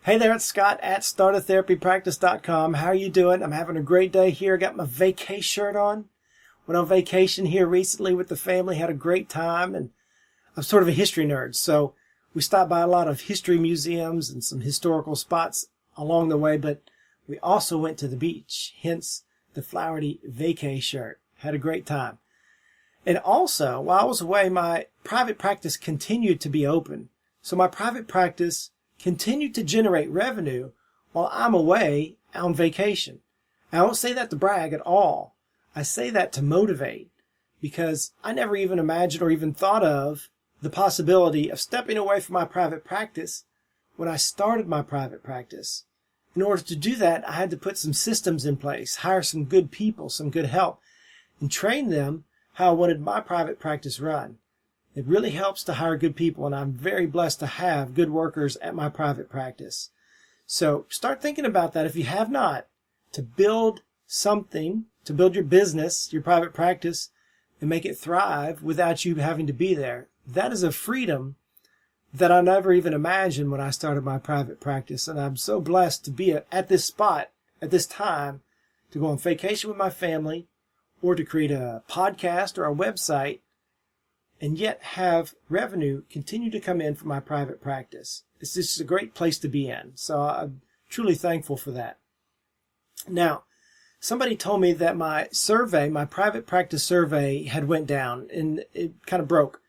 Hey there, it's Scott at startatherapypractice.com. How are you doing? I'm having a great day here. I got my vacay shirt on. Went on vacation here recently with the family, had a great time, and I'm sort of a history nerd, so we stopped by a lot of history museums and some historical spots along the way, but we also went to the beach, hence the flowery vacay shirt. Had a great time. And also, while I was away, my private practice continued to be open. So my private practice continued to generate revenue while I'm away on vacation. I don't say that to brag at all. I say that to motivate, because I never even imagined or even thought of the possibility of stepping away from my private practice when I started my private practice. In order to do that, I had to put some systems in place, hire some good people, some good help, and train them how I wanted my private practice run. It really helps to hire good people, and I'm very blessed to have good workers at my private practice. So start thinking about that if you have not, to build something, to build your business, your private practice, and make it thrive without you having to be there. That is a freedom that I never even imagined when I started my private practice, and I'm so blessed to be at this spot, at this time, to go on vacation with my family, or to create a podcast or a website, and yet have revenue continue to come in from my private practice. It's just a great place to be in. So I'm truly thankful for that. Now, somebody told me that my survey, my private practice survey, had went down and it kind of broke.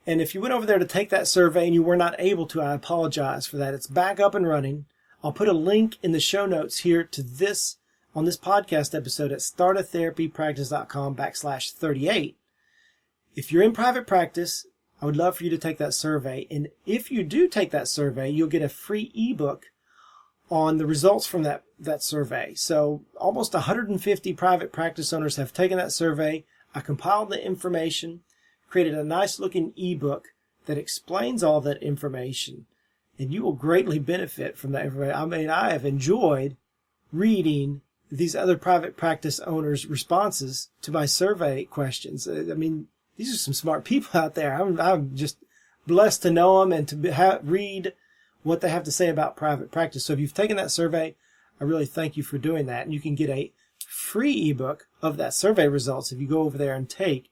And if you went over there to take that survey and you were not able to, I apologize for that. It's back up and running. I'll put a link in the show notes here to this on this podcast episode at startatherapypractice.com/38. If you're in private practice, I would love for you to take that survey. And if you do take that survey, you'll get a free ebook on the results from that survey. So almost 150 private practice owners have taken that survey. I compiled the information, created a nice looking ebook that explains all that information, and you will greatly benefit from that information. I mean, I have enjoyed reading these other private practice owners' responses to my survey questions. I mean, these are some smart people out there. I'm just blessed to know them and to read what they have to say about private practice. So if you've taken that survey, I really thank you for doing that. And you can get a free ebook of that survey results if you go over there and take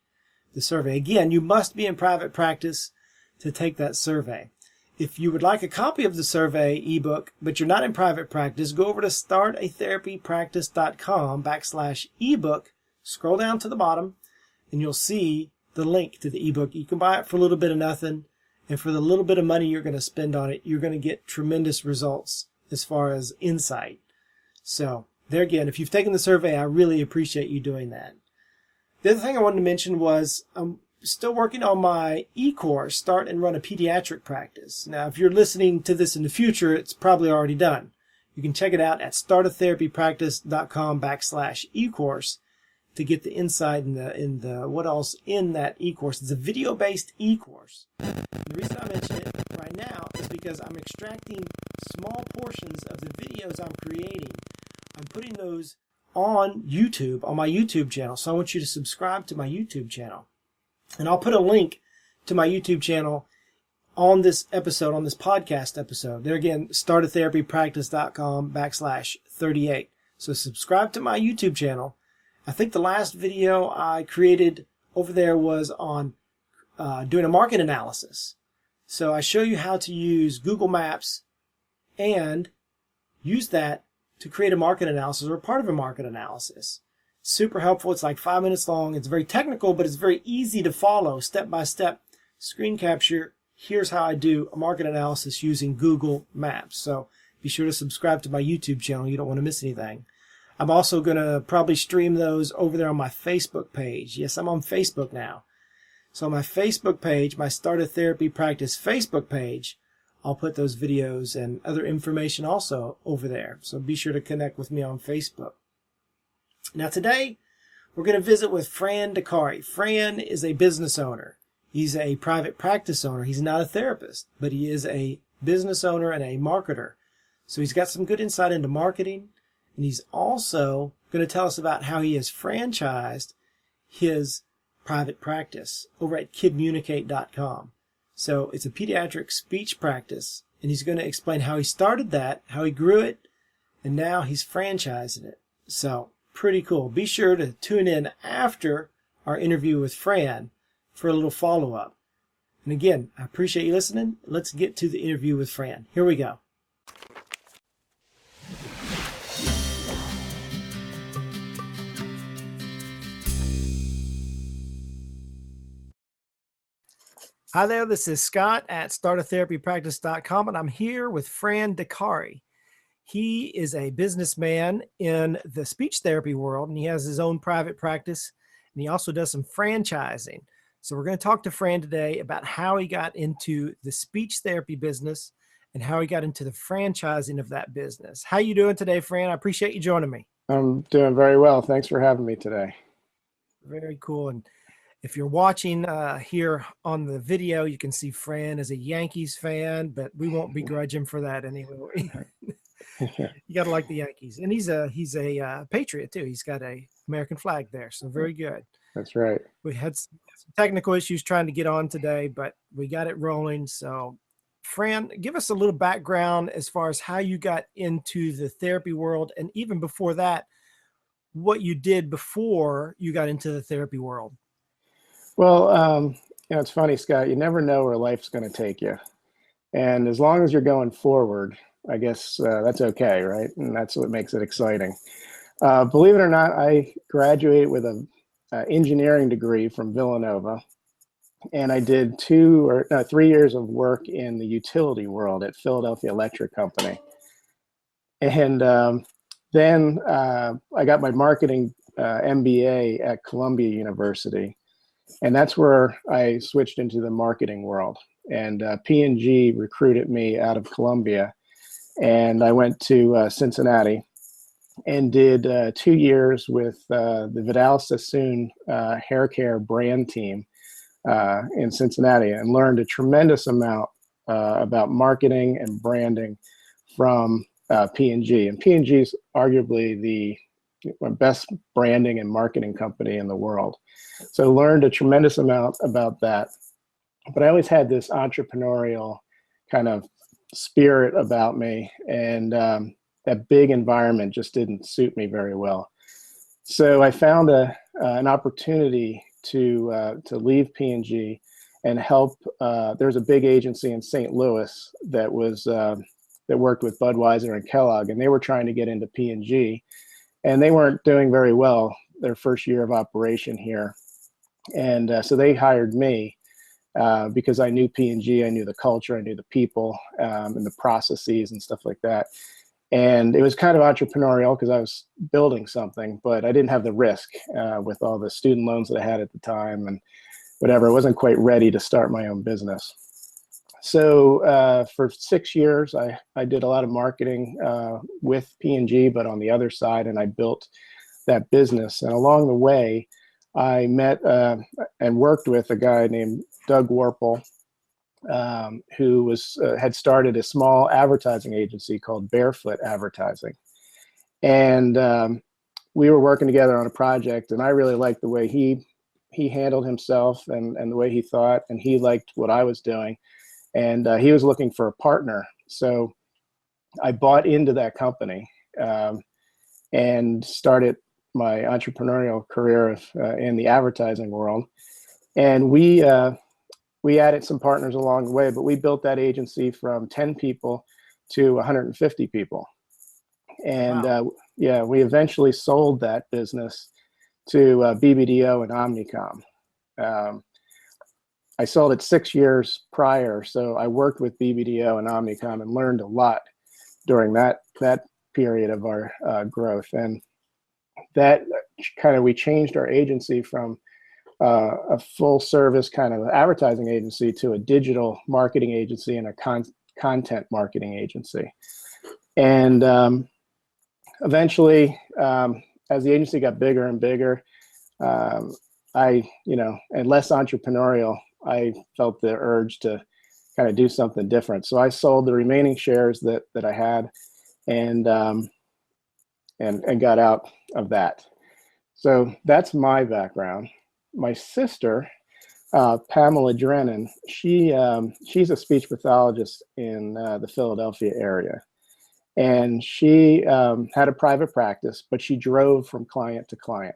the survey. Again, you must be in private practice to take that survey. If you would like a copy of the survey ebook, but you're not in private practice, go over to startatherapypractice.com/ebook, scroll down to the bottom, and you'll see the link to the ebook. You can buy it for a little bit of nothing, and for the little bit of money you're going to spend on it, you're going to get tremendous results as far as insight. So there again, if you've taken the survey, I really appreciate you doing that. The other thing I wanted to mention was I'm still working on my e-course, Start and Run a Pediatric Practice. Now, if you're listening to this in the future, it's probably already done. You can check it out at startatherapypractice.com/e-course to get the insight in the what else in that e-course. It's a video-based e-course. The reason I mention it right now is because I'm extracting small portions of the videos I'm creating. I'm putting those on YouTube, on my YouTube channel. So I want you to subscribe to my YouTube channel. And I'll put a link to my YouTube channel on this episode, on this podcast episode. There again, startatherapypractice.com/38. So subscribe to my YouTube channel. I think the last video I created over there was on doing a market analysis. So I show you how to use Google Maps and use that to create a market analysis or part of a market analysis. Super helpful. It's like 5 minutes long. It's very technical, but it's very easy to follow step by step. Screen capture. Here's how I do a market analysis using Google Maps. So be sure to subscribe to my YouTube channel. You don't want to miss anything. I'm also going to probably stream those over there on my Facebook page. Yes, I'm on Facebook now. So on my Facebook page, my Start a Therapy Practice Facebook page, I'll put those videos and other information also over there. So be sure to connect with me on Facebook. Now today, we're going to visit with Fran Dicari. Fran is a business owner. He's a private practice owner. He's not a therapist, but he is a business owner and a marketer. So he's got some good insight into marketing. And he's also going to tell us about how he has franchised his private practice over at Kidmunicate.com. So it's a pediatric speech practice and he's going to explain how he started that, how he grew it, and now he's franchising it. So pretty cool. Be sure to tune in after our interview with Fran for a little follow-up. And again, I appreciate you listening. Let's get to the interview with Fran. Here we go. Hi there, this is Scott at startatherapypractice.com, and I'm here with Fran Dicari. He is a businessman in the speech therapy world, and he has his own private practice, and he also does some franchising. So we're going to talk to Fran today about how he got into the speech therapy business and how he got into the franchising of that business. How you doing today, Fran? I appreciate you joining me. I'm doing very well. Thanks for having me today. Very cool. And if you're watching here on the video, you can see Fran is a Yankees fan, but we won't begrudge him for that anyway. You got to like the Yankees. And he's a patriot too. He's got a American flag there. So very good. That's right. We had some technical issues trying to get on today, but we got it rolling. So Fran, give us a little background as far as how you got into the therapy world. And even before that, what you did before you got into the therapy world. Well, it's funny, Scott, you never know where life's going to take you. And as long as you're going forward, I guess that's okay, right? And that's what makes it exciting. Believe it or not, I graduated with an engineering degree from Villanova. And I did 3 years of work in the utility world at Philadelphia Electric Company. And then I got my marketing MBA at Columbia University. And that's where I switched into the marketing world. And P&G recruited me out of Columbia. And I went to Cincinnati and did 2 years with the Vidal Sassoon hair care brand team in Cincinnati, and learned a tremendous amount about marketing and branding from P&G. And P&G is arguably the best branding and marketing company in the world. So learned a tremendous amount about that. But I always had this entrepreneurial kind of spirit about me, and that big environment just didn't suit me very well. So I found an opportunity to leave P&G and help. There's a big agency in St. Louis that worked with Budweiser and Kellogg, and they were trying to get into P&G, and they weren't doing very well their first year of operation here. And so they hired me because I knew P&G, I knew the culture, I knew the people, and the processes and stuff like that. And it was kind of entrepreneurial because I was building something, but I didn't have the risk with all the student loans that I had at the time and whatever. I wasn't quite ready to start my own business. So for 6 years, I did a lot of marketing with P&G, but on the other side, and I built that business. And along the way, I met and worked with a guy named Doug Warple, who had started a small advertising agency called Barefoot Advertising. And we were working together on a project, and I really liked the way he handled himself and the way he thought, and he liked what I was doing. And he was looking for a partner. So I bought into that company and started my entrepreneurial career in the advertising world. And we added some partners along the way, but we built that agency from 10 people to 150 people. And Wow. We eventually sold that business to BBDO and Omnicom. I sold it 6 years prior, so I worked with BBDO and Omnicom and learned a lot during that period of our growth. And that we changed our agency from a full service kind of advertising agency to a digital marketing agency and a content marketing agency. And eventually, as the agency got bigger and bigger, and less entrepreneurial, I felt the urge to kind of do something different. So I sold the remaining shares that I had and got out of that. So that's my background. My sister Pamela Drennan. She's a speech pathologist in the Philadelphia area. And she had a private practice, but she drove from client to client.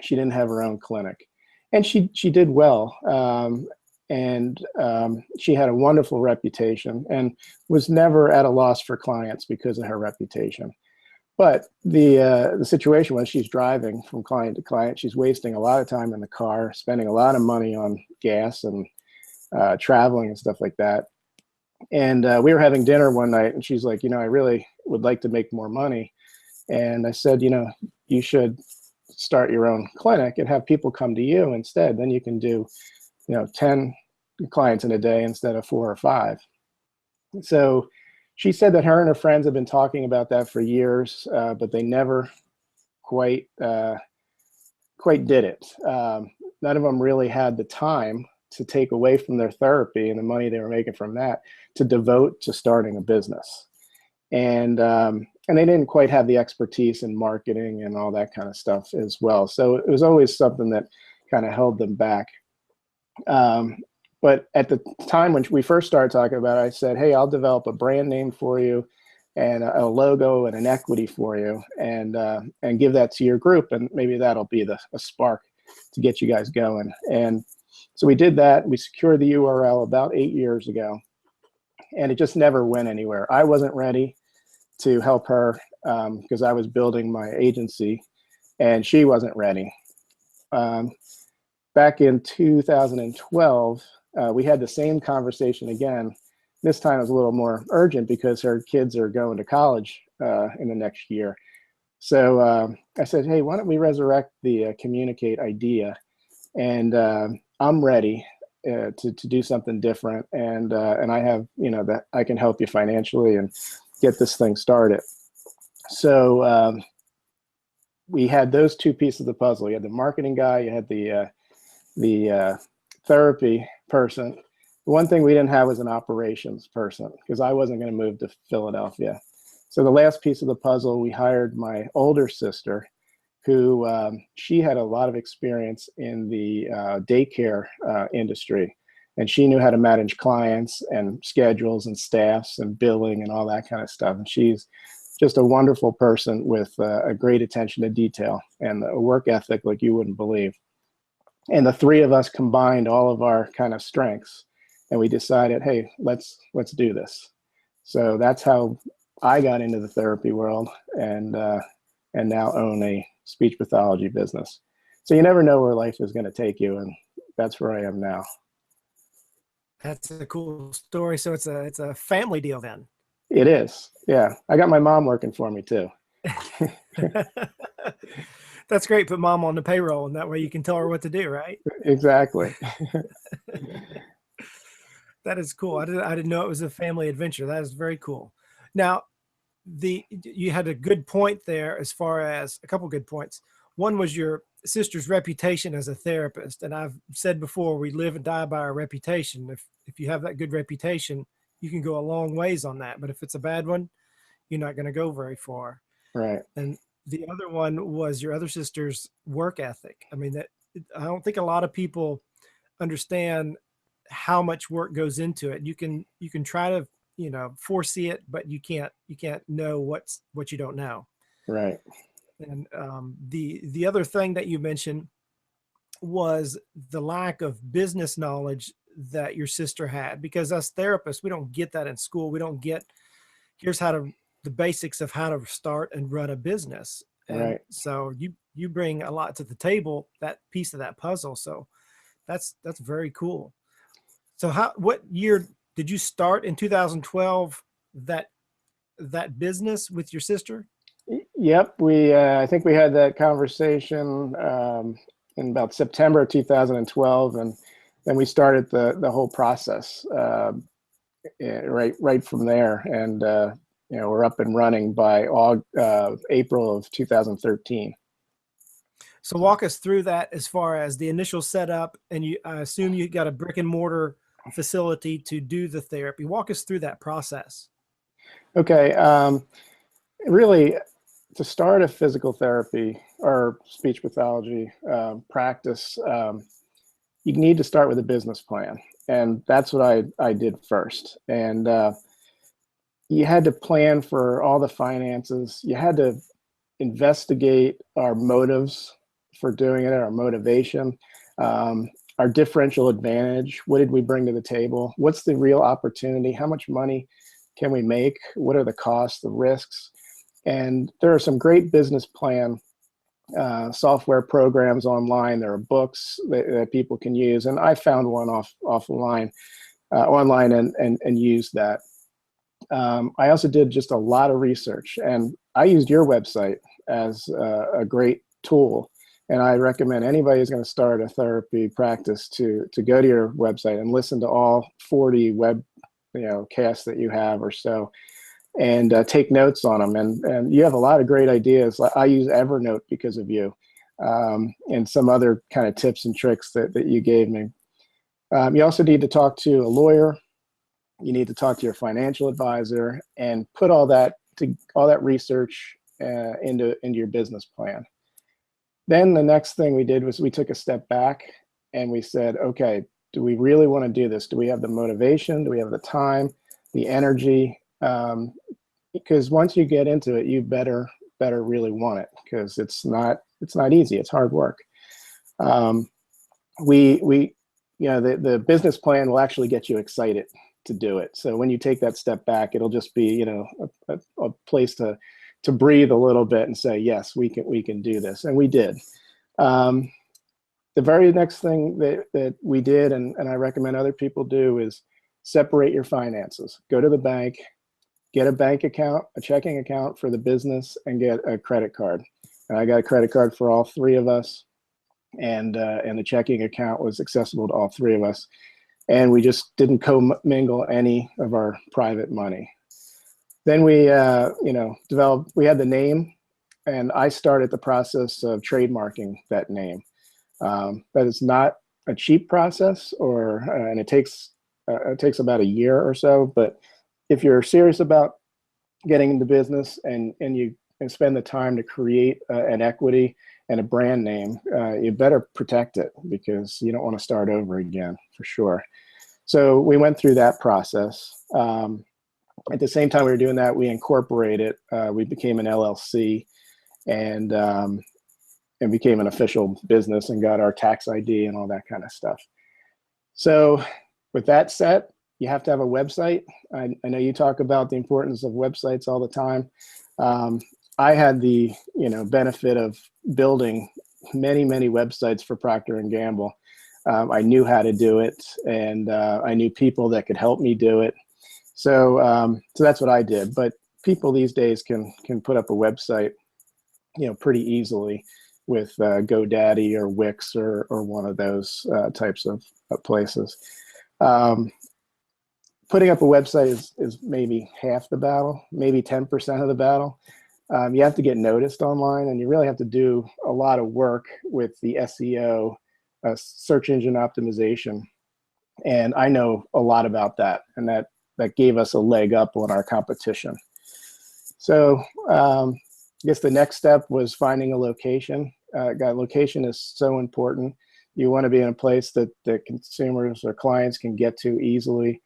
She didn't have her own clinic. And she did well. She had a wonderful reputation and was never at a loss for clients because of her reputation. But the situation was she's driving from client to client. She's wasting a lot of time in the car, spending a lot of money on gas and traveling and stuff like that. And we were having dinner one night, and she's like, I really would like to make more money. And I said, you should start your own clinic and have people come to you instead. Then you can do, 10 clients in a day instead of 4 or 5. So she said that her and her friends have been talking about that for years, but they never quite did it. None of them really had the time to take away from their therapy and the money they were making from that to devote to starting a business. And they didn't quite have the expertise in marketing and all that kind of stuff as well. So it was always something that kind of held them back. But at the time when we first started talking about it, I said, hey, I'll develop a brand name for you and a logo and an equity for you, and give that to your group. And maybe that'll be a spark to get you guys going. And so we did that. We secured the URL about 8 years ago, and it just never went anywhere. I wasn't ready to help her because I was building my agency, and she wasn't ready. Back in 2012, we had the same conversation again. This time it was a little more urgent because her kids are going to college in the next year. So I said, hey, why don't we resurrect the Kidmunicate idea? And I'm ready to do something different. And I have, that I can help you financially and get this thing started. So we had those two pieces of the puzzle. You had the marketing guy, you had the therapy person. The one thing we didn't have was an operations person because I wasn't going to move to Philadelphia. So the last piece of the puzzle, we hired my older sister, who she had a lot of experience in the daycare industry. And she knew how to manage clients and schedules and staffs and billing and all that kind of stuff. And she's just a wonderful person with a great attention to detail and a work ethic like you wouldn't believe. And the three of us combined all of our kind of strengths, and we decided, hey, let's do this. So that's how I got into the therapy world, and now own a speech pathology business. So you never know where life is going to take you, and that's where I am now. That's a cool story. So it's a family deal then. It is. Yeah. I got my mom working for me too. That's great. Put mom on the payroll, and that way you can tell her what to do, right? Exactly. That is cool. I didn't know it was a family adventure. That is very cool. Now, you had a good point there as far as a couple good points. One was your sister's reputation as a therapist. And I've said before, we live and die by our reputation. If you have that good reputation, you can go a long ways on that. But if it's a bad one, you're not going to go very far. Right. And the other one was your other sister's work ethic. I mean, I don't think a lot of people understand how much work goes into it. You can try to, foresee it, but you can't know what you don't know. Right. And the other thing that you mentioned was the lack of business knowledge that your sister had, because us therapists, we don't get that in school. We don't get, here's the basics of how to start and run a business. And right. So you bring a lot to the table, that piece of that puzzle. So that's very cool. So what year did you start in 2012 that business with your sister? Yep. I think we had that conversation in about September of 2012, and then we started the whole process right from there. And we're up and running by April of 2013. So walk us through that as far as the initial setup, and I assume you got a brick and mortar facility to do the therapy. Walk us through that process. Okay. Really, to start a physical therapy or speech pathology practice, you need to start with a business plan. And that's what I did first. And you had to plan for all the finances. You had to investigate our motives for doing it, our motivation, our differential advantage. What did we bring to the table? What's the real opportunity? How much money can we make? What are the costs, the risks? And there are some great business plan software programs online. There are books that people can use. And I found one online and used that. I also did just a lot of research, and I used your website as a great tool. And I recommend anybody who's going to start a therapy practice to go to your website and listen to all 40 web casts that you have or so, and take notes on them. And you have a lot of great ideas. I use Evernote because of you, and some other kind of tips and tricks that you gave me. You also need to talk to a lawyer. You need to talk to your financial advisor and put all that research into your business plan. Then the next thing we did was we took a step back and we said, okay, do we really want to do this? Do we have the motivation? Do we have the time, the energy? Because once you get into it, you better really want it, because it's not easy. It's hard work. The business plan will actually get you excited to do it. So when you take that step back, it'll just be a place to breathe a little bit and say, yes, we can do this. And we did. The very next thing that we did, and I recommend other people do, is separate your finances. Go to the bank, get a bank account, a checking account for the business, and get a credit card. And I got a credit card for all three of us, and the checking account was accessible to all three of us. And we just didn't commingle any of our private money. Then we, developed, we had the name, and I started the process of trademarking that name. That is not a cheap process, and it takes about a year or so. But if you're serious about getting into business and you spend the time to create an equity and a brand name, you better protect it, because you don't want to start over again, for sure. So we went through that process. At the same time we were doing that, we incorporated. We became an LLC and became an official business and got our tax ID and all that kind of stuff. So with that said, you have to have a website. I know you talk about the importance of websites all the time. I had the benefit of building many websites for Procter & Gamble. I knew how to do it, and I knew people that could help me do it. So that's what I did. But people these days can put up a website, pretty easily with GoDaddy or Wix or one of those types of places. Putting up a website is maybe half the battle, maybe 10% of the battle. You have to get noticed online, and you really have to do a lot of work with the SEO, search engine optimization. And I know a lot about that, and that gave us a leg up on our competition. So I guess the next step was finding a location. Location is so important. You want to be in a place that consumers or clients can get to easily.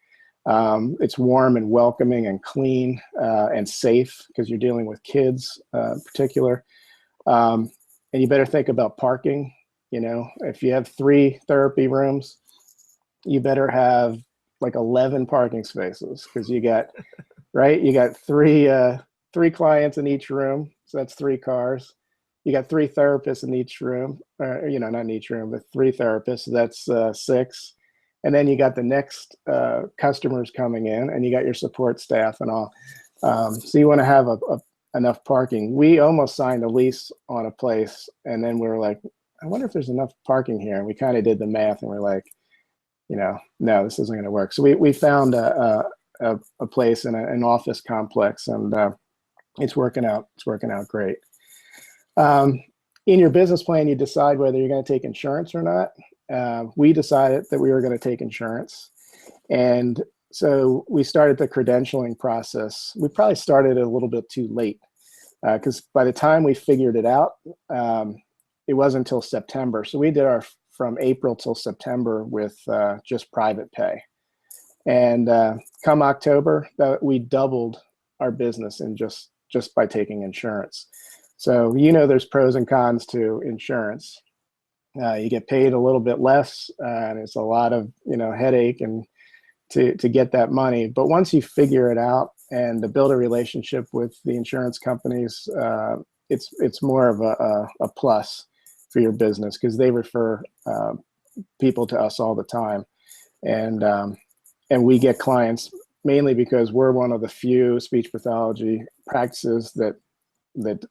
It's warm and welcoming and clean and safe, because you're dealing with kids in particular. And you better think about parking. If you have 3 therapy rooms, you better have like 11 parking spaces, because you got three clients in each room. So that's 3 cars. You got 3 therapists in each room, not in each room, but 3 therapists. So that's 6. And then you got the next customers coming in, and you got your support staff and all. So you want to have enough parking. We almost signed a lease on a place, and then we were like, I wonder if there's enough parking here. And we kind of did the math, and we're like, no, this isn't going to work. So we found a place in an office complex, and it's working out. It's working out great. In your business plan, you decide whether you're going to take insurance or not. We decided that we were going to take insurance. And so we started the credentialing process. We probably started a little bit too late, because by the time we figured it out, it wasn't until September. So we did our from April till September with just private pay. And come October, we doubled our business in just by taking insurance. So, there's pros and cons to insurance. You get paid a little bit less, and it's a lot of, headache and to get that money. But once you figure it out and to build a relationship with the insurance companies, it's more of a plus for your business, because they refer people to us all the time. And we get clients mainly because we're one of the few speech pathology practices that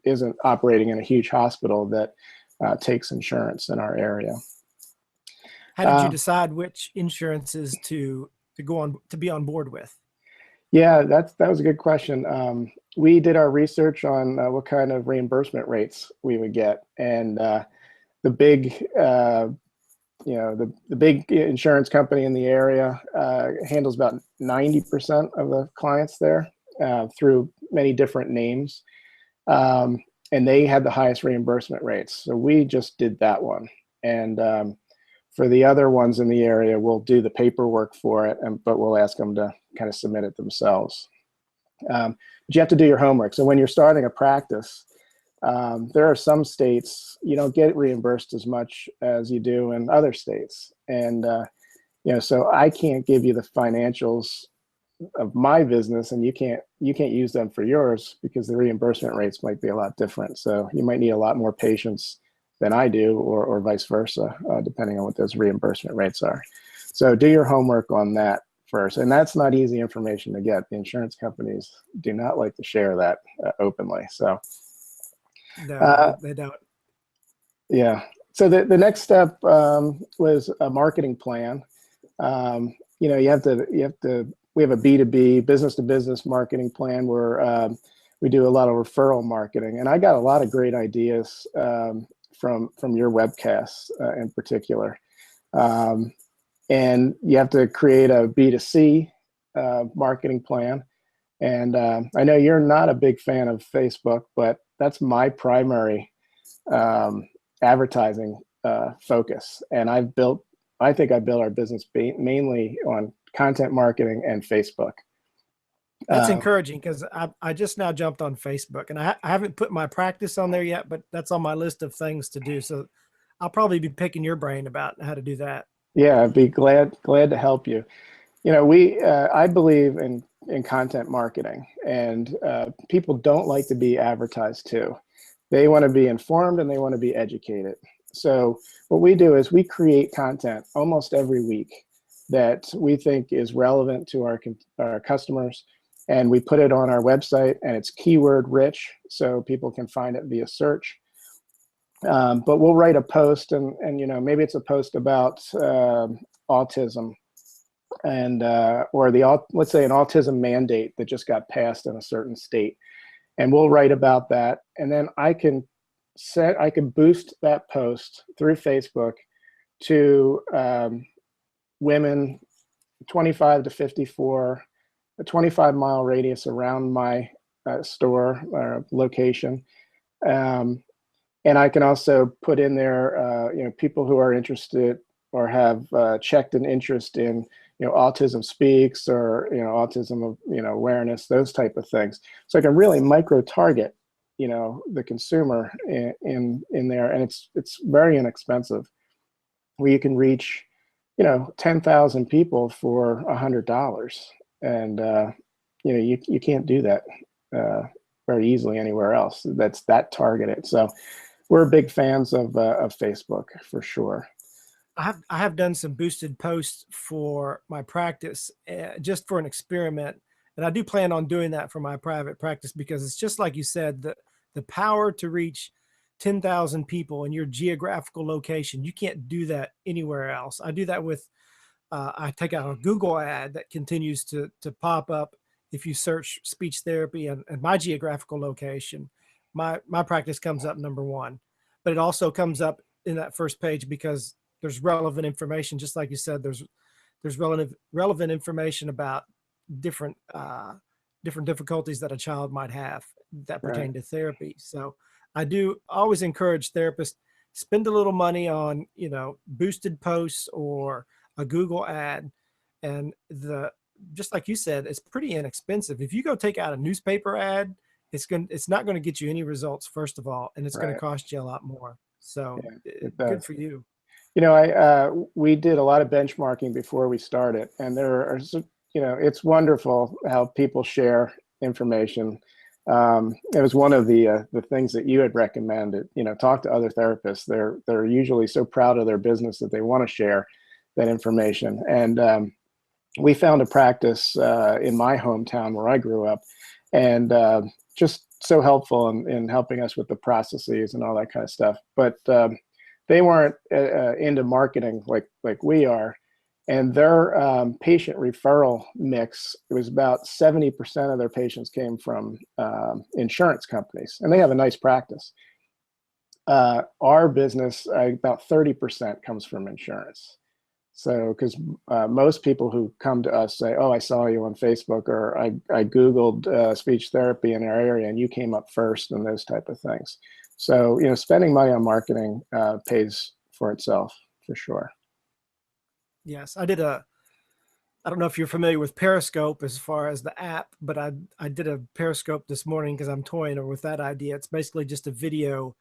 isn't operating in a huge hospital that takes insurance in our area. How did you decide which insurances to be on board with? Yeah, that was a good question. We did our research on what kind of reimbursement rates we would get, and the big the big insurance company in the area handles about 90% of the clients there through many different names. And they had the highest reimbursement rates. So we just did that one. And for the other ones in the area, we'll do the paperwork for it, but we'll ask them to kind of submit it themselves. But you have to do your homework. So when you're starting a practice, there are some states you don't get reimbursed as much as you do in other states. And, so I can't give you the financials of my business, and you can't use them for yours, because the reimbursement rates might be a lot different. So you might need a lot more patients than I do, or vice versa, depending on what those reimbursement rates are. So do your homework on that first. And that's not easy information to get. The insurance companies do not like to share that openly. So no, they don't. Yeah. So the next step was a marketing plan. We have a B2B, business to business marketing plan where we do a lot of referral marketing. And I got a lot of great ideas from your webcasts in particular. And you have to create a B2C marketing plan. And I know you're not a big fan of Facebook, but that's my primary advertising focus. And I think I built our business mainly on content marketing and Facebook. That's encouraging, because I just now jumped on Facebook, and I haven't put my practice on there yet, but that's on my list of things to do. So I'll probably be picking your brain about how to do that. Yeah, I'd be glad to help you. I believe in content marketing, and people don't like to be advertised to. They want to be informed and they want to be educated. So what we do is we create content almost every week that we think is relevant to our customers, and we put it on our website, and it's keyword rich, so people can find it via search. But we'll write a post, and maybe it's a post about autism, and let's say an autism mandate that just got passed in a certain state, and we'll write about that, and then I can boost that post through Facebook to women 25 to 54, a 25-mile radius around my store location. And I can also put in there, people who are interested or have checked an interest in, Autism Speaks, or, autism, awareness, those type of things. So I can really micro-target, the consumer in there. And it's very inexpensive, where you can reach, 10,000 people for $100. And, you can't do that very easily anywhere else that's that targeted. So we're big fans of Facebook for sure. I have done some boosted posts for my practice just for an experiment. And I do plan on doing that for my private practice, because it's just like you said, the power to reach 10,000 people in your geographical location. You can't do that anywhere else. I do that with, I take out a Google ad that continues to pop up. If you search speech therapy and my geographical location, my practice comes up number one, but it also comes up in that first page because there's relevant information. Just like you said, there's relevant information about different difficulties that a child might have that pertain to therapy. So I do always encourage therapists, spend a little money on, boosted posts or a Google ad. And just like you said, it's pretty inexpensive. If you go take out a newspaper ad, it's not going to get you any results, first of all, and it's going to Right. cost you a lot more. So Yeah, it good does. for you. We did a lot of benchmarking before we started, and it's wonderful how people share information. It was one of the things that you had recommended. Talk to other therapists. They're usually so proud of their business that they want to share that information. And we found a practice in my hometown where I grew up, and just so helpful in helping us with the processes and all that kind of stuff. But they weren't into marketing like we are, and their patient referral mix, it was about 70% of their patients came from insurance companies, and they have a nice practice. Our business, about 30% comes from insurance. So, because most people who come to us say, "Oh, I saw you on Facebook," or I Googled speech therapy in our area and you came up first," and those type of things. So, spending money on marketing pays for itself for sure. Yes, I don't know if you're familiar with Periscope as far as the app, but I did a Periscope this morning because I'm toying with that idea. It's basically just a video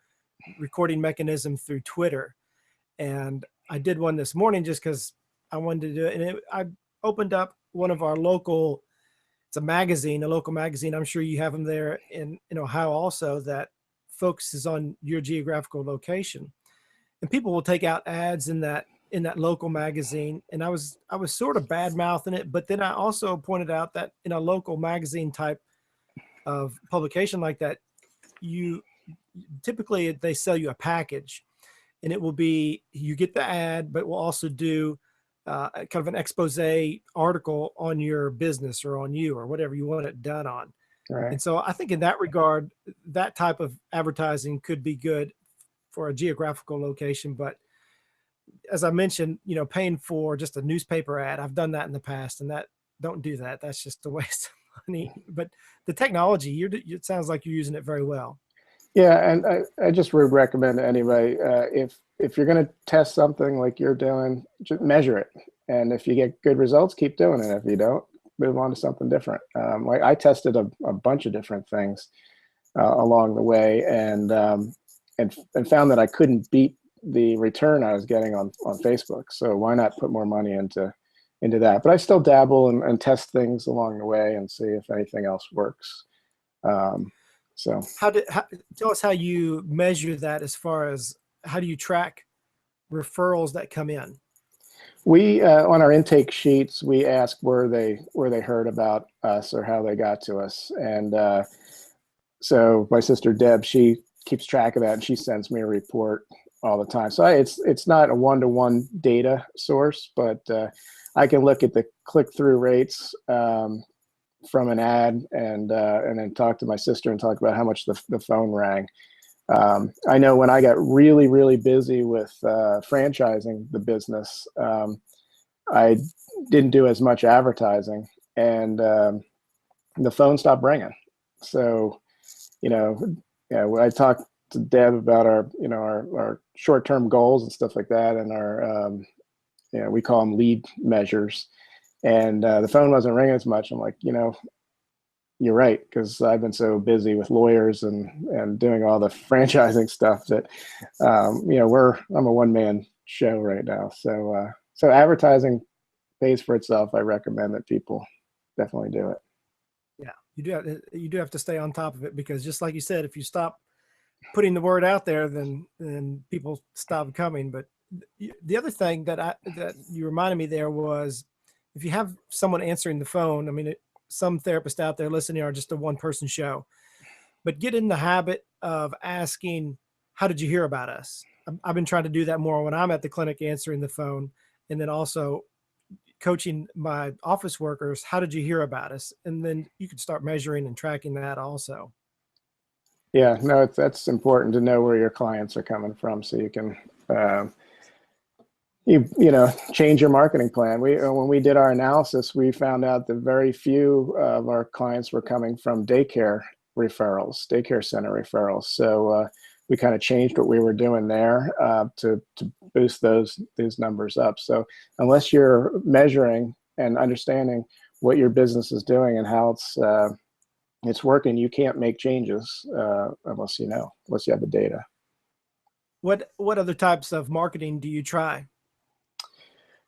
recording mechanism through Twitter. And I did one this morning just because I wanted to do it. And I opened up one of our it's a local magazine. I'm sure you have them there in Ohio also, that focuses on your geographical location. And people will take out ads in that local magazine. And I was sort of bad mouthing it, but then I also pointed out that in a local magazine type of publication like that, typically they sell you a package. And it will be, you get the ad, but we'll also do kind of an expose article on your business or on you or whatever you want it done on. Right. And so I think in that regard, that type of advertising could be good for a geographical location. But as I mentioned, paying for just a newspaper ad, I've done that in the past, and don't do that. That's just a waste of money. But the technology, it sounds like you're using it very well. Yeah, and I just would recommend to anybody, if you're going to test something like you're doing, just measure it. And if you get good results, keep doing it. If you don't, move on to something different. Like I tested a bunch of different things along the way, and found that I couldn't beat the return I was getting on Facebook. So why not put more money into that? But I still dabble and test things along the way and see if anything else works. So tell us how you measure that, as far as how do you track referrals that come in? we on our intake sheets, we ask where they heard about us or how they got to us. And so my sister Deb, she keeps track of that, and she sends me a report all the time. So it's not a one-to-one data source, but I can look at the click-through rates from an ad, and then talk to my sister and talk about how much the phone rang. I know when I got really, really busy with franchising the business, I didn't do as much advertising, and the phone stopped ringing. So, I talked to Deb about our short-term goals and stuff like that, and our we call them lead measures. And the phone wasn't ringing as much. I'm like, you're right, because I've been so busy with lawyers and doing all the franchising stuff that I'm a one-man show right now. So advertising pays for itself. I recommend that people definitely do it. Yeah, you do have to stay on top of it, because just like you said, if you stop putting the word out there, then people stop coming. But the other thing that you reminded me there was, if you have someone answering the phone, I mean, some therapists out there listening are just a one-person show, but get in the habit of asking, how did you hear about us? I've been trying to do that more when I'm at the clinic answering the phone, and then also coaching my office workers, how did you hear about us? And then you can start measuring and tracking that also. Yeah, no, that's important to know where your clients are coming from, so you can change your marketing plan. When we did our analysis, we found out that very few of our clients were coming from daycare center referrals. So we kind of changed what we were doing there to boost those numbers up. So unless you're measuring and understanding what your business is doing and how it's working, you can't make changes unless you have the data. What other types of marketing do you try?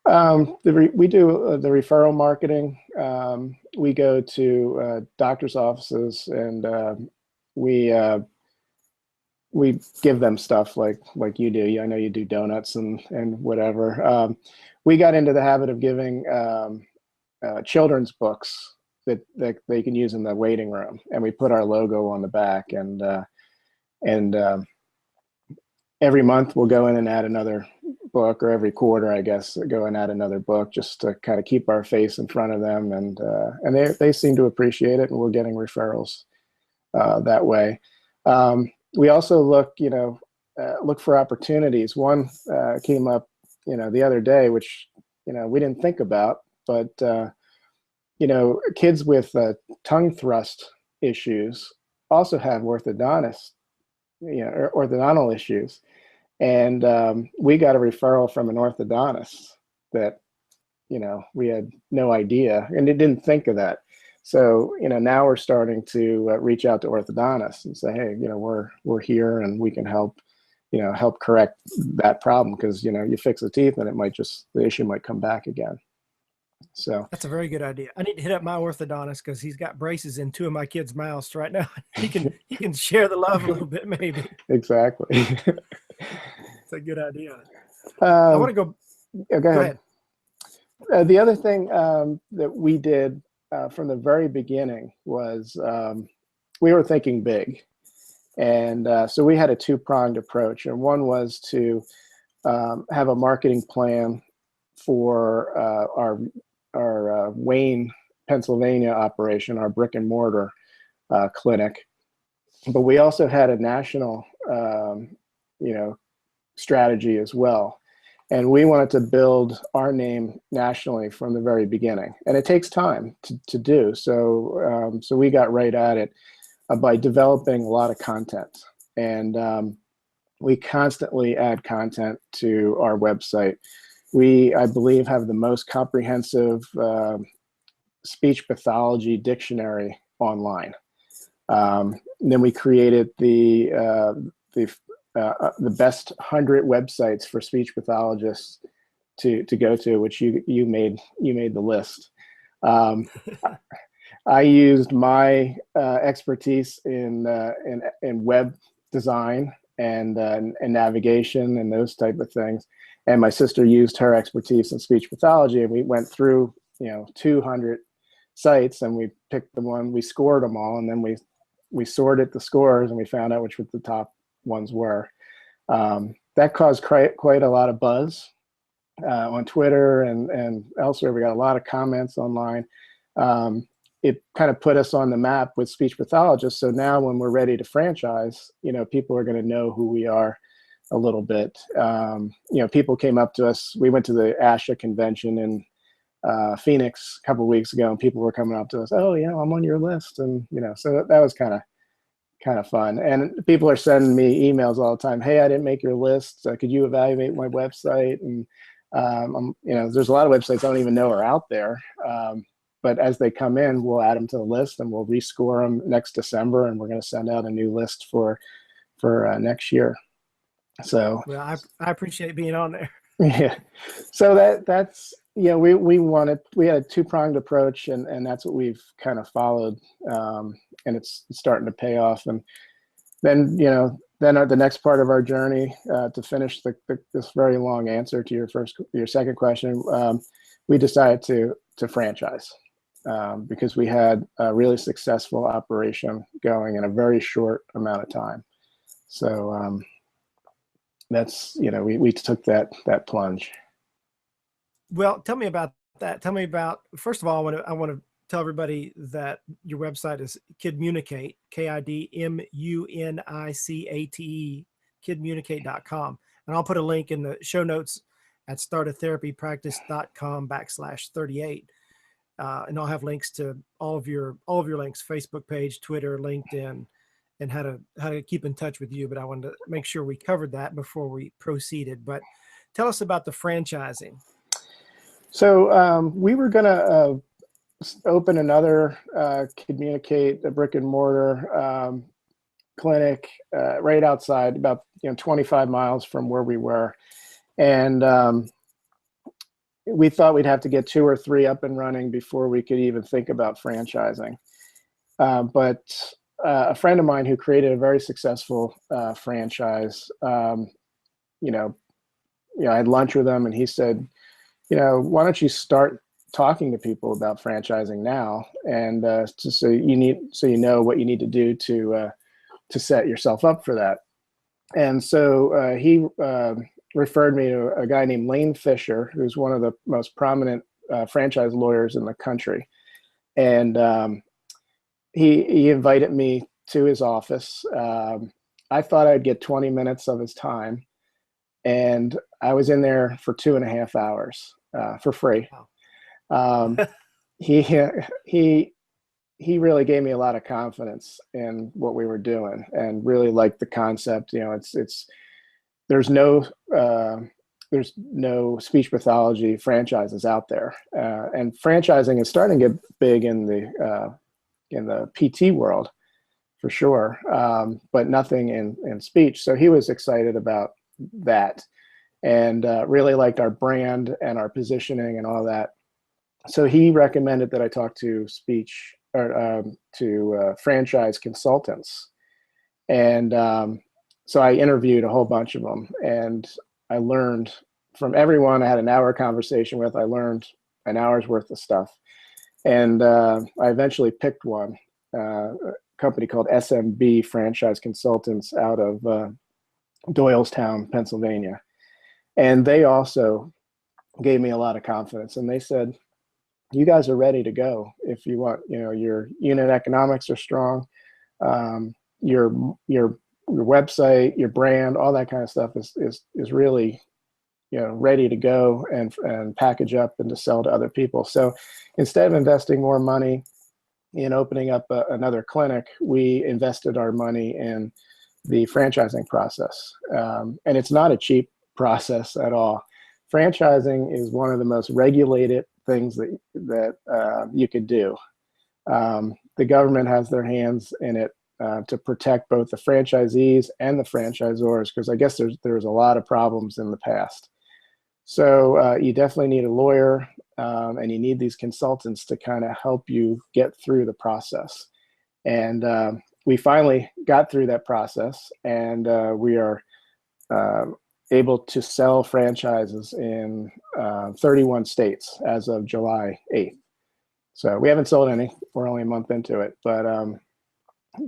We do the referral marketing. We go to doctors' offices and we give them stuff like you do. I know you do donuts and whatever. We got into the habit of giving children's books that they can use in the waiting room, and we put our logo on the back, and every month we'll go in and add another book, or every quarter, I guess, go and add another book just to kind of keep our face in front of them, and they seem to appreciate it, and we're getting referrals that way. We also look for opportunities. One came up, the other day, which, we didn't think about, but, kids with tongue thrust issues also have orthodontal issues. And we got a referral from an orthodontist that, we had no idea and didn't think of that. So, now we're starting to reach out to orthodontists and say, hey, we're here and we can help correct that problem, because, you fix the teeth and the issue might come back again. So that's a very good idea. I need to hit up my orthodontist because he's got braces in 2 of my kids' mouths right now. He can share the love a little bit, maybe. Exactly. It's a good idea. I want to go. Go ahead. The other thing that we did from the very beginning was we were thinking big. And so we had a 2-pronged approach. And one was to have a marketing plan for our Wayne, Pennsylvania operation, our brick and mortar clinic. But we also had a national, strategy as well. And we wanted to build our name nationally from the very beginning. And it takes time to do. So we got right at it by developing a lot of content. And we constantly add content to our website. We, I believe, have the most comprehensive speech pathology dictionary online. Then we created the best 100 websites for speech pathologists to go to, which you made the list. I used my expertise in web design and navigation and those type of things, and my sister used her expertise in speech pathology, and we went through 200 sites, and we picked the one, we scored them all, and then we sorted the scores, and we found out which the top ones were. That caused quite a lot of buzz on Twitter and elsewhere. We got a lot of comments online. It kind of put us on the map with speech pathologists. So now when we're ready to franchise, people are going to know who we are a little bit. People came up to us. We went to the ASHA convention in Phoenix a couple of weeks ago, and people were coming up to us. Oh, I'm on your list. And, so that was kind of fun. And people are sending me emails all the time. Hey, I didn't make your list. Could you evaluate my website? And, there's a lot of websites I don't even know are out there. But as they come in, we'll add them to the list, and we'll rescore them next December, and we're going to send out a new list for next year. So, well, I appreciate being on there. Yeah. So that's we had a 2-pronged approach, and that's what we've kind of followed, and it's starting to pay off. And then the next part of our journey to finish this very long answer to your second question, we decided to franchise because we had a really successful operation going in a very short amount of time. So that's we took that plunge. Well, tell me about that. Tell me about, first of all, I want to tell everybody that your website is Kidmunicate, KIDMUNICATE, kidmunicate.com. And I'll put a link in the show notes at startatherapypractice.com/38. And I'll have links to all of your links: Facebook page, Twitter, LinkedIn, and how to keep in touch with you. But I wanted to make sure we covered that before we proceeded. But tell us about the franchising. So we were going to open another Kidmunicate, a brick and mortar clinic right outside, about 25 miles from where we were, and we thought we'd have to get 2 or 3 up and running before we could even think about franchising. But a friend of mine who created a very successful franchise, I had lunch with him, and he said, why don't you start talking to people about franchising now, and so you know what you need to do to set yourself up for that. And so he referred me to a guy named Lane Fisher, who's one of the most prominent franchise lawyers in the country, and he invited me to his office. I thought I'd get 20 minutes of his time, and I was in there for 2.5 hours for free. Wow. He really gave me a lot of confidence in what we were doing, and really liked the concept. There's no speech pathology franchises out there, and franchising is starting to get big in the PT world for sure, but nothing in speech. So he was excited about that, and really liked our brand and our positioning and all that. So he recommended that I talk to speech or to franchise consultants, and so I interviewed a whole bunch of them, and I learned from everyone I had an hour conversation with. I learned an hour's worth of stuff, and I eventually picked one, a company called SMB Franchise Consultants out of Doylestown, Pennsylvania, and they also gave me a lot of confidence, and they said, you guys are ready to go if you want. Your unit economics are strong. Your website, your brand, all that kind of stuff is really, ready to go and package up and to sell to other people. So instead of investing more money in opening up another clinic, we invested our money in the franchising process. And it's not a cheap process at all. Franchising is one of the most regulated things that you could do. The government has their hands in it to protect both the franchisees and the franchisors, because I guess there's a lot of problems in the past. So you definitely need a lawyer, and you need these consultants to kind of help you get through the process. And we finally got through that process, and we are able to sell franchises in 31 states as of July 8th. So we haven't sold any. We're only a month into it, but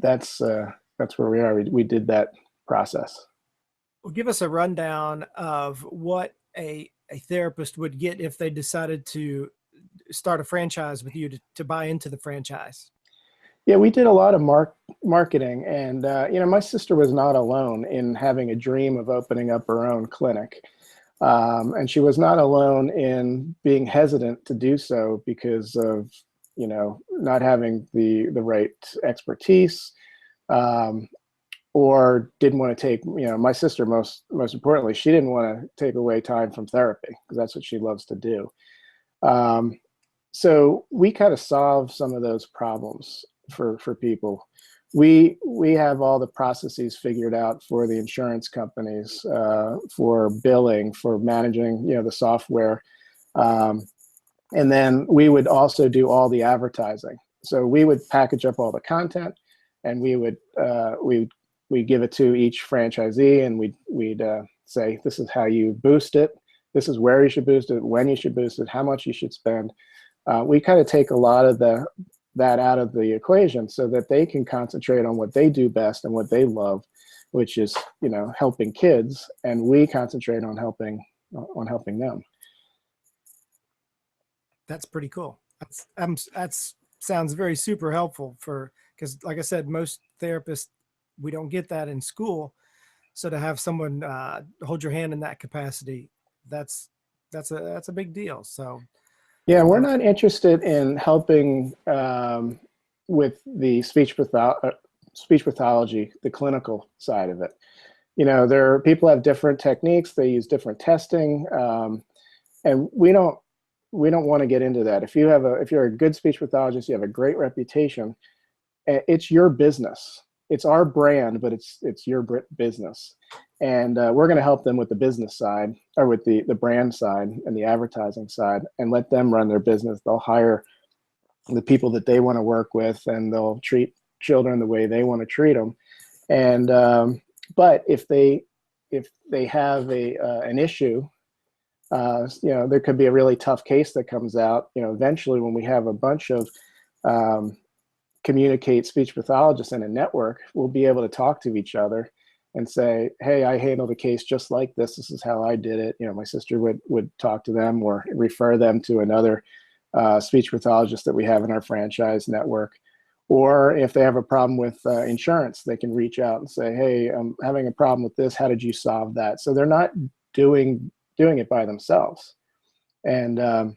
that's where we are. We did that process. Well, give us a rundown of what a therapist would get if they decided to start a franchise with you to buy into the franchise. Yeah, we did a lot of marketing, and my sister was not alone in having a dream of opening up her own clinic, and she was not alone in being hesitant to do so because of not having the right expertise, or didn't want to take, my sister, most importantly, she didn't want to take away time from therapy because that's what she loves to do. So we kind of solved some of those problems for people. We have all the processes figured out for the insurance companies, for billing, for managing, the software. And then we would also do all the advertising. So we would package up all the content, and we'd give it to each franchisee, and we'd say, this is how you boost it. This is where you should boost it, when you should boost it, how much you should spend. We kind of take a lot of that out of the equation so that they can concentrate on what they do best and what they love, which is, helping kids, and we concentrate on helping them. That's pretty cool. That's sounds very super helpful because like I said, most therapists, we don't get that in school. So to have someone hold your hand in that capacity, that's a big deal. So yeah, we're not interested in helping with the speech speech pathology, the clinical side of it. There are people have different techniques. They use different testing, and we don't want to get into that. If you're a good speech pathologist, you have a great reputation. It's your business. It's our brand, but it's your business, and we're going to help them with the business side, or with the brand side and the advertising side, and let them run their business. They'll hire the people that they want to work with, and they'll treat children the way they want to treat them. And but if they have an issue, there could be a really tough case that comes out. Eventually, when we have a bunch of Kidmunicate speech pathologists in a network, we'll be able to talk to each other and say, hey, I handled a case just like this. This is how I did it. My sister would talk to them or refer them to another speech pathologist that we have in our franchise network. Or if they have a problem with insurance, they can reach out and say, hey, I'm having a problem with this. How did you solve that? So they're not doing it by themselves. And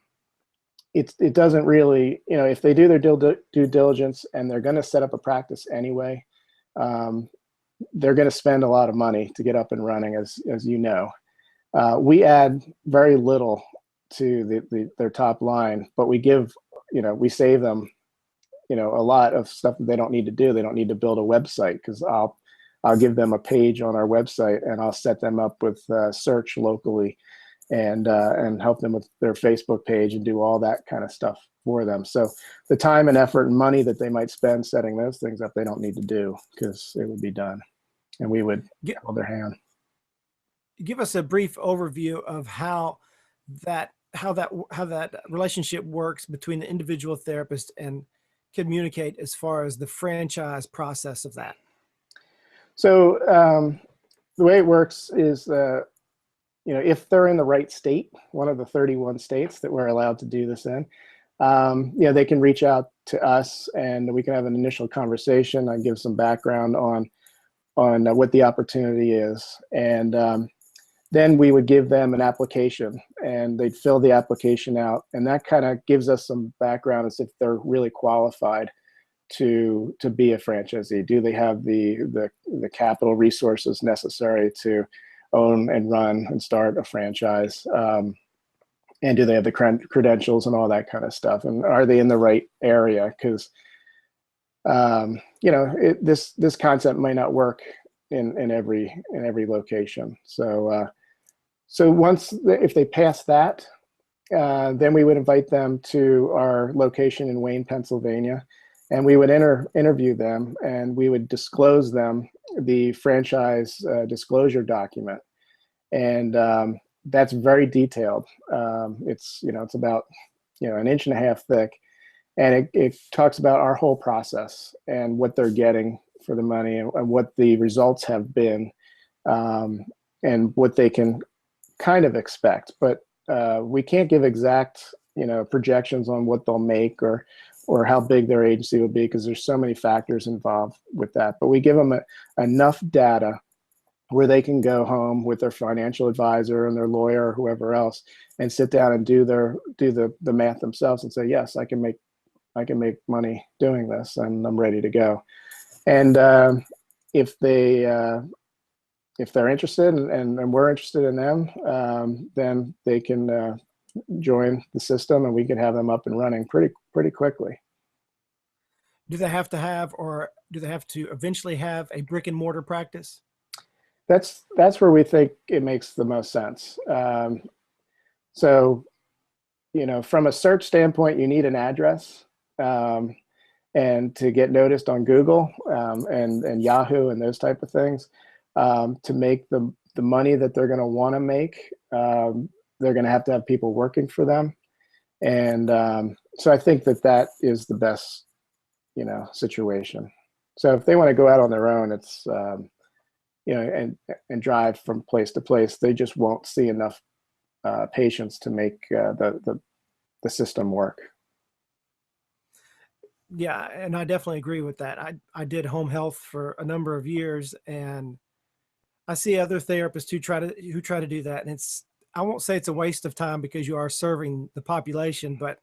it doesn't really, if they do their due diligence and they're going to set up a practice anyway, they're going to spend a lot of money to get up and running, as we add very little to their top line, but we we save them, a lot of stuff that they don't need to do. They don't need to build a website, because I'll give them a page on our website, and I'll set them up with search locally, and help them with their Facebook page and do all that kind of stuff for them. So the time and effort and money that they might spend setting those things up, they don't need to do, because it would be done, and we would hold their hand. Give us a brief overview of how that relationship works between the individual therapist and Kidmunicate, as far as the franchise process of that. So the way it works is, if they're in the right state, one of the 31 states that we're allowed to do this in, they can reach out to us, and we can have an initial conversation. I give some background on what the opportunity is, and then we would give them an application, and they'd fill the application out, and that kind of gives us some background as if they're really qualified to be a franchisee. Do they have the capital resources necessary to own and run and start a franchise? And do they have the credentials and all that kind of stuff? And are they in the right area? Because this concept might not work in every location. So if they pass that, then we would invite them to our location in Wayne, Pennsylvania, and we would interview them, and we would disclose them the franchise disclosure document. And that's very detailed. It's about an inch and a half thick, and it talks about our whole process and what they're getting for the money, and what the results have been, and what they can kind of expect. But we can't give exact projections on what they'll make or how big their agency will be, because there's so many factors involved with that. But we give them enough data where they can go home with their financial advisor and their lawyer or whoever else, and sit down and do the math themselves and say, yes, I can make money doing this, and I'm ready to go. And if they're interested, and we're interested in them, then they can join the system, and we can have them up and running pretty quickly. Do they have to eventually have a brick and mortar practice? That's where we think it makes the most sense. So, from a search standpoint, you need an address, and to get noticed on Google, and Yahoo and those type of things, to make the money that they're going to want to make. They're going to have people working for them. And so I think that is the best, situation. So if they want to go out on their own, it's, and drive from place to place, they just won't see enough patients to make the system work. Yeah, and I definitely agree with that. I did home health for a number of years, and I see other therapists who try to do that, and I won't say it's a waste of time, because you are serving the population, but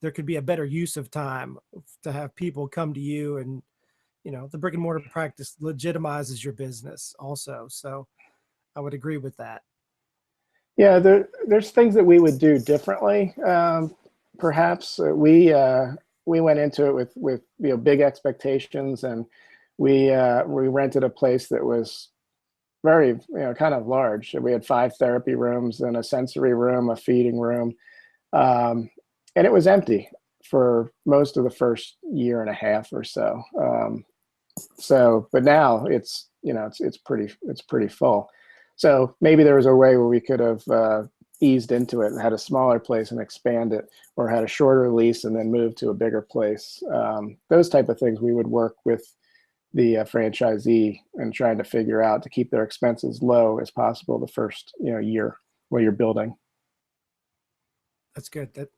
there could be a better use of time to have people come to you and the brick and mortar practice legitimizes your business also. So I would agree with that. Yeah, there's things that we would do differently. Perhaps we went into it with big expectations, and we rented a place that was very kind of large. We had 5 therapy rooms and a sensory room, a feeding room, and it was empty for most of the first year and a half or so. But now it's pretty full. So maybe there was a way where we could have eased into it and had a smaller place and expand it, or had a shorter lease and then move to a bigger place. Those type of things we would work with the franchisee and trying to figure out to keep their expenses low as possible the first year while you're building. That's good. That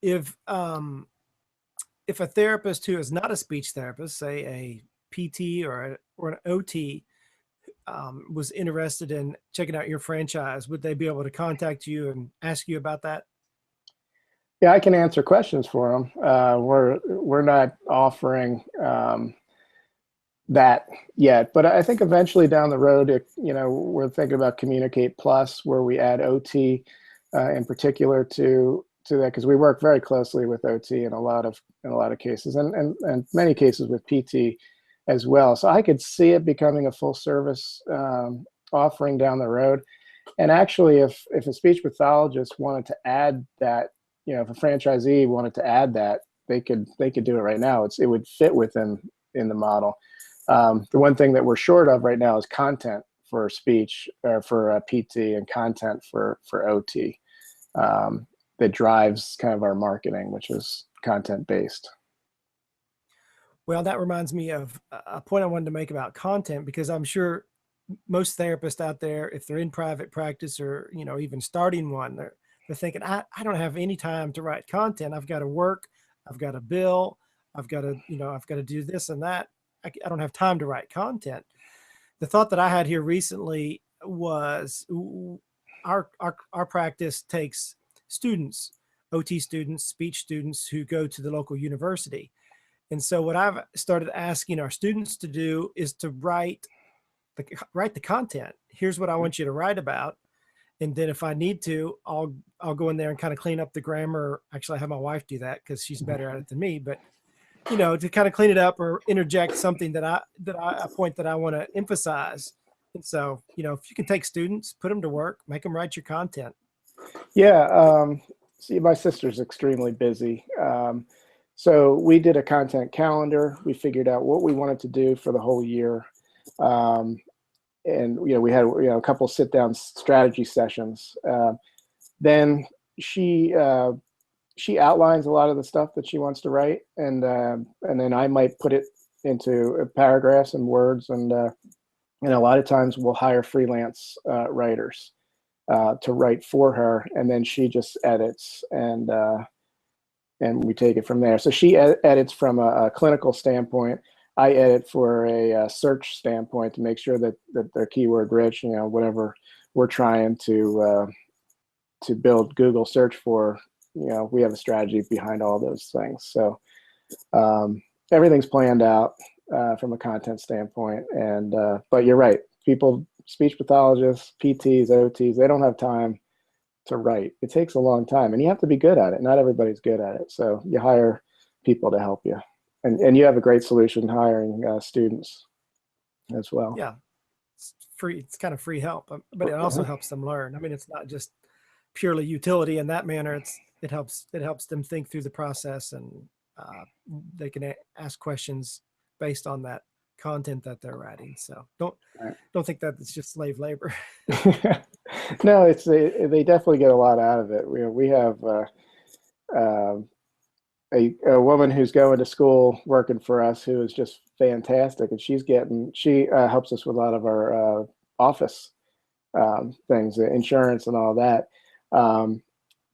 if a therapist who is not a speech therapist, say a PT or an OT, was interested in checking out your franchise, would they be able to contact you and ask you about that? Yeah, I can answer questions for them. We're not offering that yet, but I think eventually down the road, we're thinking about Kidmunicate Plus, where we add OT in particular to that, because we work very closely with OT in a lot of cases, and many cases with PT as well. So I could see it becoming a full service offering down the road. And actually, if a speech pathologist wanted to add that, if a franchisee wanted to add that, they could do it right now. It would fit within in the model. The one thing that we're short of right now is content for speech, or for PT, and content for OT that drives kind of our marketing, which is content based. Well, that reminds me of a point I wanted to make about content, because I'm sure most therapists out there, if they're in private practice or, even starting one, they're thinking, I don't have any time to write content. I've got to work. I've got to bill. I've got to do this and that. I don't have time to write content. The thought that I had here recently was our practice takes students, OT students, speech students who go to the local university. And so what I've started asking our students to do is to write the content. Here's what I want you to write about. And then if I need to, I'll go in there and kind of clean up the grammar. Actually, I have my wife do that because she's better at it than me, but to kind of clean it up or interject something a point that I want to emphasize. And so, if you can take students, put them to work, make them write your content. Yeah. See, my sister's extremely busy. So we did a content calendar. We figured out what we wanted to do for the whole year. And we had a couple sit down strategy sessions. Then she outlines a lot of the stuff that she wants to write, and then I might put it into paragraphs and words, and a lot of times we'll hire freelance writers to write for her, and then she just edits, and we take it from there. So she edits from a clinical standpoint. I edit for a search standpoint to make sure that they're keyword rich, whatever we're trying to build Google search for. We have a strategy behind all those things. So everything's planned out from a content standpoint. And but you're right. People, speech pathologists, PTs, OTs, they don't have time to write. It takes a long time, and you have to be good at it. Not everybody's good at it. So you hire people to help you. And you have a great solution hiring students as well. Yeah, it's free. It's kind of free help, but it also helps them learn. I mean, it's not just purely utility in that manner. It helps them think through the process, and they can ask questions based on that content that they're writing. So don't think that it's just slave labor. No, they definitely get a lot out of it. We have a woman who's going to school working for us who is just fantastic, and she helps us with a lot of our office things, insurance and all that.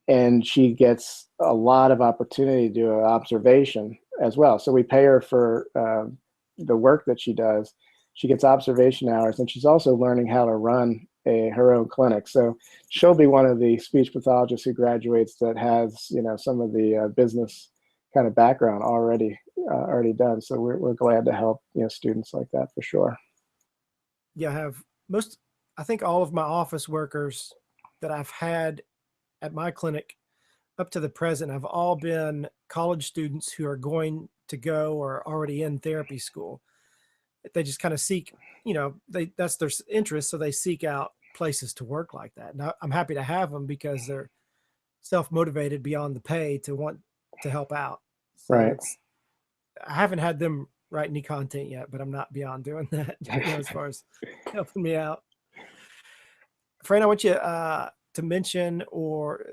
And she gets a lot of opportunity to do an observation as well. So we pay her for the work that she does. She gets observation hours, and she's also learning how to run her own clinic. So she'll be one of the speech pathologists who graduates that has some of the business kind of background already already done. So we're glad to help, students like that for sure. Yeah, I think all of my office workers that I've had at my clinic up to the present have all been college students who are going to go or are already in therapy school. They just kind of seek, that's their interest. So they seek out places to work like that. And I'm happy to have them because they're self-motivated beyond the pay to want to help out. So Right. I haven't had them write any content yet, but I'm not beyond doing that, as far as helping me out. Fran, I want you to mention or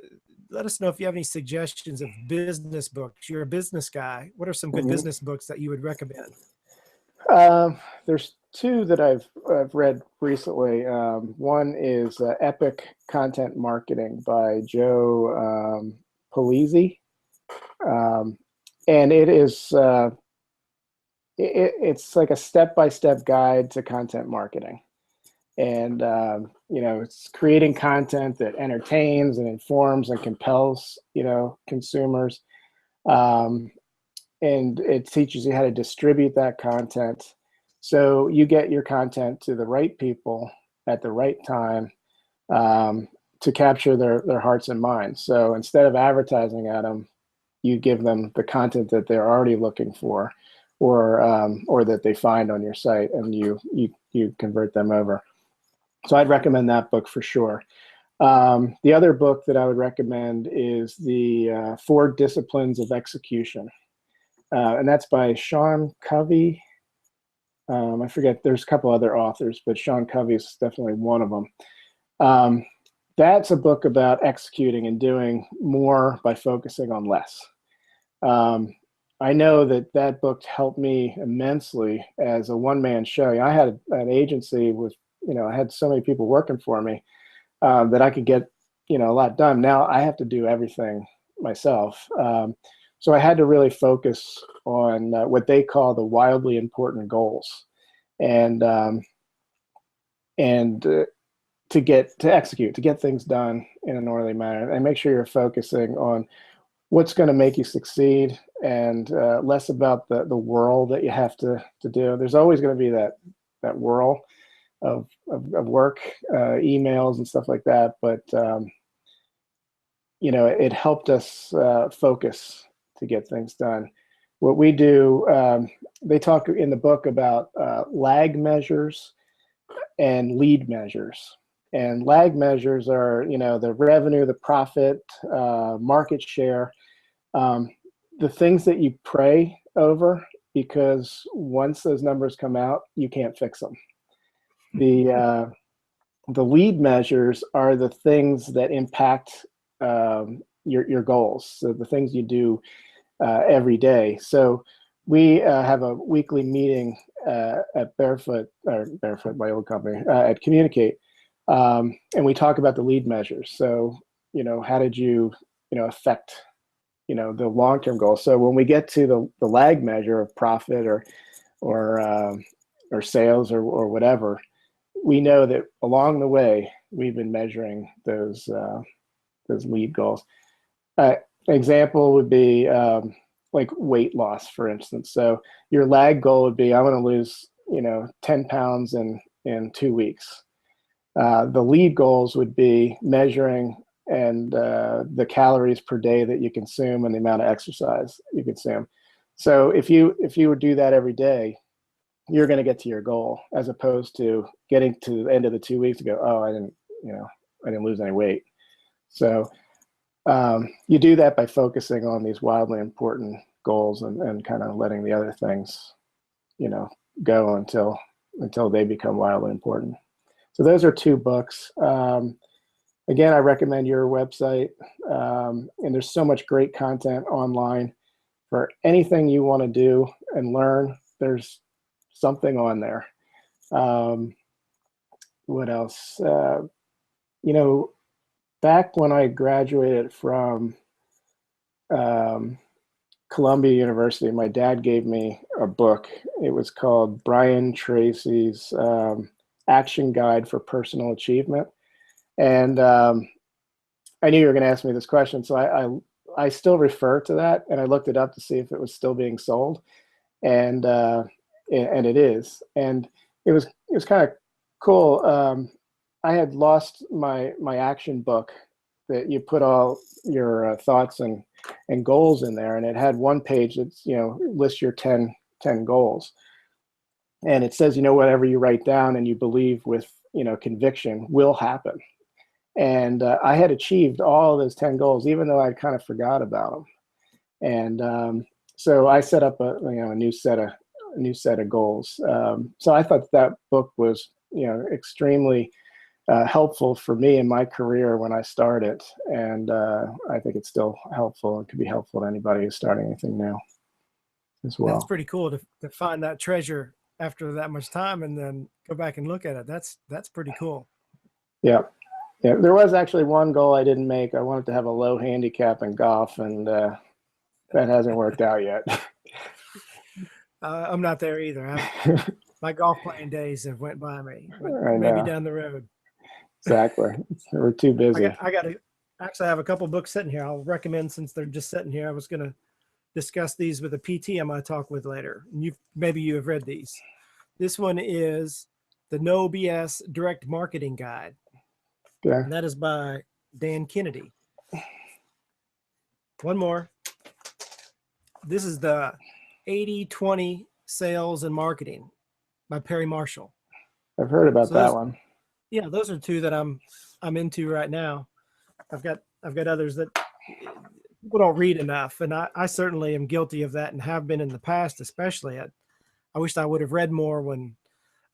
let us know if you have any suggestions of business books. You're a business guy. What are some good business books that you would recommend? There's two that I've read recently. One is Epic Content Marketing by Joe Polizzi. And it is it's like a step-by-step guide to content marketing. And it's creating content that entertains and informs and compels consumers, and it teaches you how to distribute that content so you get your content to the right people at the right time, to capture their hearts and minds. So instead of advertising at them, you give them the content that they're already looking for, or that they find on your site, and you convert them over. So I'd recommend that book for sure. The other book that I would recommend is the 4 Disciplines of Execution. And that's by Sean Covey. I forget, there's a couple other authors, but Sean Covey is definitely one of them. That's a book about executing and doing more by focusing on less. I know that book helped me immensely as a one-man show. I had an agency with, I had so many people working for me that I could get, a lot done. Now I have to do everything myself. So I had to really focus on what they call the wildly important goals, and to execute, to get things done in an orderly manner, and make sure you're focusing on what's going to make you succeed, and less about the whirl that you have to do. There's always going to be that whirl of work, emails and stuff like that. But it helped us focus to get things done. What we do, they talk in the book about lag measures and lead measures. And lag measures are, the revenue, the profit, market share, the things that you pray over, because once those numbers come out, you can't fix them. The lead measures are the things that impact your goals, so the things you do every day. So we have a weekly meeting at Barefoot, my old company, at Kidmunicate, and we talk about the lead measures. So, how did you, affect, the long-term goal? So when we get to the lag measure of profit or sales or whatever, we know that along the way we've been measuring those lead goals. Example would be like weight loss, for instance. So your lag goal would be, I want to lose 10 pounds in 2 weeks. The lead goals would be measuring and the calories per day that you consume and the amount of exercise you consume. So if you would do that every day, you're going to get to your goal, as opposed to getting to the end of the 2 weeks to go, oh, I didn't lose any weight. So you do that by focusing on these wildly important goals and kind of letting the other things, go until they become wildly important. So those are 2 books. Again, I recommend your website. And there's so much great content online for anything you want to do and learn. There's something on there. What else? Back when I graduated from Columbia University, my dad gave me a book. It was called Brian Tracy's Action Guide for Personal Achievement. And I knew you were going to ask me this question, so I still refer to that, and I looked it up to see if it was still being sold, and it is. And it was kind of cool. I had lost my action book that you put all your thoughts and goals in there, and it had one page that's lists your 10 goals, and it says whatever you write down and you believe with conviction will happen. And I had achieved all those 10 goals, even though I kind of forgot about them. And so I set up a new set of goals. So I thought that book was extremely helpful for me in my career when I started, and I think it's still helpful and could be helpful to anybody who's starting anything new as well. That's pretty cool to find that treasure after that much time and then go back and look at it. That's pretty cool. Yeah. There was actually one goal I didn't make. I wanted to have a low handicap in golf, and that hasn't worked out yet. I'm not there either. My golf playing days have went by me. Maybe down the road. Exactly. We're too busy. I got to actually have a couple books sitting here. I'll recommend, since they're just sitting here. I was going to discuss these with a PT I'm going to talk with later. Maybe you have read these. This one is the No BS Direct Marketing Guide. Yeah. And that is by Dan Kennedy. One more. This is the 80-20 Sales and Marketing by Perry Marshall. I've heard about that one. Yeah, those are two that I'm into right now. I've got others that people don't read enough, and I certainly am guilty of that and have been in the past, especially. I wished I would have read more when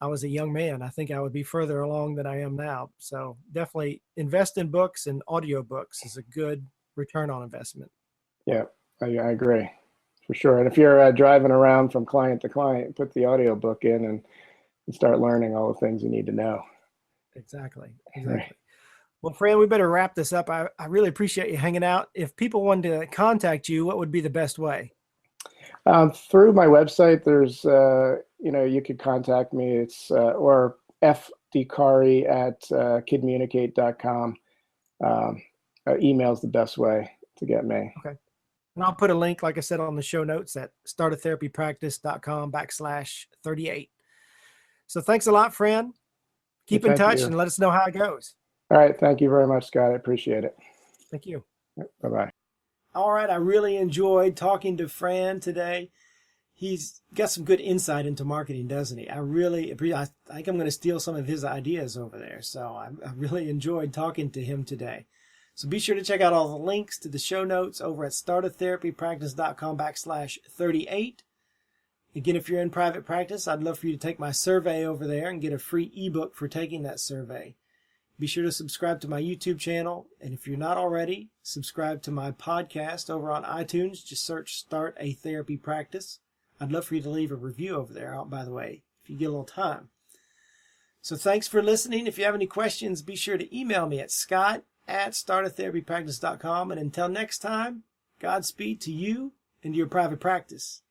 I was a young man. I think I would be further along than I am now. So definitely invest in books, and audiobooks is a good return on investment. Yeah, I agree for sure. And if you're driving around from client to client, put the audiobook in and start learning all the things you need to know. Exactly. Right. Well, Fran, we better wrap this up. I really appreciate you hanging out. If people wanted to contact you, what would be the best way? Through my website, there's, you could contact me. It's, or fdicari at kidmunicate.com. Email's the best way to get me. Okay. And I'll put a link, like I said, on the show notes at startatherapypractice.com/38. So thanks a lot, Fran. Keep in touch and let us know how it goes. All right. Thank you very much, Scott. I appreciate it. Thank you. Bye-bye. All right. I really enjoyed talking to Fran today. He's got some good insight into marketing, doesn't he? I think I'm going to steal some of his ideas over there. So I really enjoyed talking to him today. So be sure to check out all the links to the show notes over at startatherapypractice.com/38. Again, if you're in private practice, I'd love for you to take my survey over there and get a free ebook for taking that survey. Be sure to subscribe to my YouTube channel. And if you're not already, subscribe to my podcast over on iTunes. Just search Start a Therapy Practice. I'd love for you to leave a review over there, by the way, if you get a little time. So thanks for listening. If you have any questions, be sure to email me at scott@startatherapypractice.com. And until next time, Godspeed to you and to your private practice.